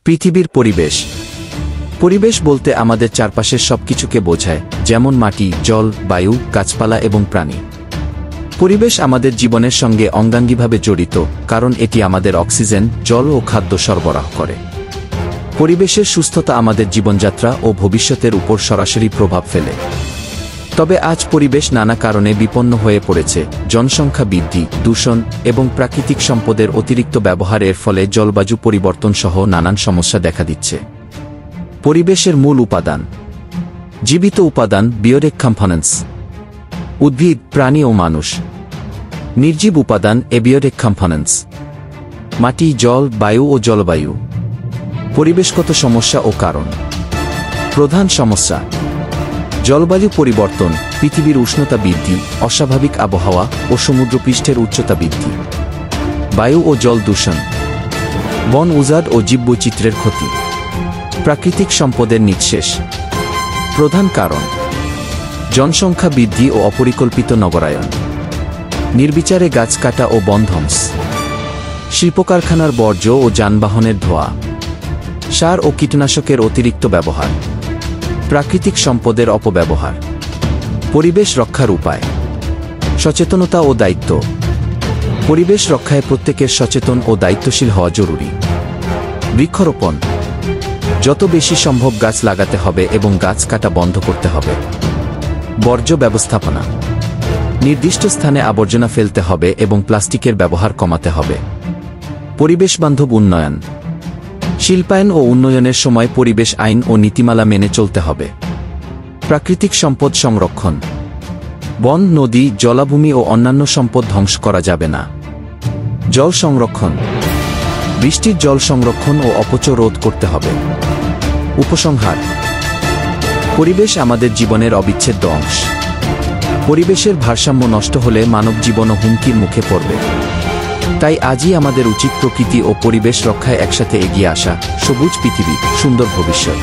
পৃথিবীর পরিবেশ। পরিবেশ বলতে আমাদের চারপাশের সবকিছুকে বোঝায়, যেমন মাটি, জল, বায়ু, গাছপালা এবং প্রাণী। পরিবেশ আমাদের জীবনের সঙ্গে অঙ্গাঙ্গিভাবে জড়িত, কারণ এটি আমাদের অক্সিজেন, জল ও খাদ্য সরবরাহ করে। পরিবেশের সুস্থতা আমাদের জীবনযাত্রা ও ভবিষ্যতের উপর সরাসরি প্রভাব ফেলে। তবে আজ পরিবেশ নানা কারণে বিপন্ন হয়ে পড়েছে। জনসংখ্যা বৃদ্ধি, দূষণ এবং প্রাকৃতিক সম্পদের অতিরিক্ত ব্যবহারের ফলে জলবায়ু পরিবর্তন সহ নানান সমস্যা দেখা দিচ্ছে। পরিবেশের মূল উপাদান। জীবিত উপাদান, বিওরিক কম্পোনেন্টস, উদ্ভিদ, প্রাণী ও মানুষ। নির্জীব উপাদান, এবিওরিক কম্পোনেন্টস, মাটি, জল, বায়ু ও জলবায়ু। পরিবেশগত সমস্যা ও কারণ। প্রধান সমস্যা: জলবায়ু পরিবর্তন, পৃথিবীর উষ্ণতা বৃদ্ধি, অস্বাভাবিক আবহাওয়া ও সমুদ্রপৃষ্ঠের উচ্চতা বৃদ্ধি। বায়ু ও জল দূষণ, বন উজাড় ও জীববৈচিত্র্যের ক্ষতি। প্রাকৃতিক সম্পদের নিঃশেষ। প্রধান কারণ: জনসংখ্যা বৃদ্ধি ও অপরিকল্পিত নগরায়ন, নির্বিচারে গাছ কাটা ও বন ধ্বংস, শিল্পকারখানার বর্জ্য ও যানবাহনের ধোঁয়া, সার ও কীটনাশকের অতিরিক্ত ব্যবহার, প্রাকৃতিক সম্পদের অপব্যবহার। পরিবেশ রক্ষার উপায়। সচেতনতা ও দায়িত্ব। পরিবেশ রক্ষায় প্রত্যেকের সচেতন ও দায়িত্বশীল হওয়া জরুরি। বৃক্ষরোপণ, যত বেশি সম্ভব গাছ লাগাতে হবে এবং গাছ কাটা বন্ধ করতে হবে। বর্জ্য ব্যবস্থাপনা, নির্দিষ্ট স্থানে আবর্জনা ফেলতে হবে এবং প্লাস্টিকের ব্যবহার কমাতে হবে। পরিবেশবান্ধব উন্নয়ন, শিল্পায়ন ও উন্নয়নের সময় পরিবেশ আইন ও নীতিমালা মেনে চলতে হবে। প্রাকৃতিক সম্পদ সংরক্ষণ, বন, নদী, জলাভূমি ও অন্যান্য সম্পদ ধ্বংস করা যাবে না। জল সংরক্ষণ, বৃষ্টির জল সংরক্ষণ ও অপচয় রোধ করতে হবে। উপসংহার: পরিবেশ আমাদের জীবনের অবিচ্ছেদ্য অংশ। পরিবেশের ভারসাম্য নষ্ট হলে মানব জীবনও হুমকির মুখে পড়বে। তাই আজই আমাদের উচিত প্রকৃতি ও পরিবেশ রক্ষায় একসাথে এগিয়ে আসা। সবুজ পৃথিবী, সুন্দর ভবিষ্যৎ।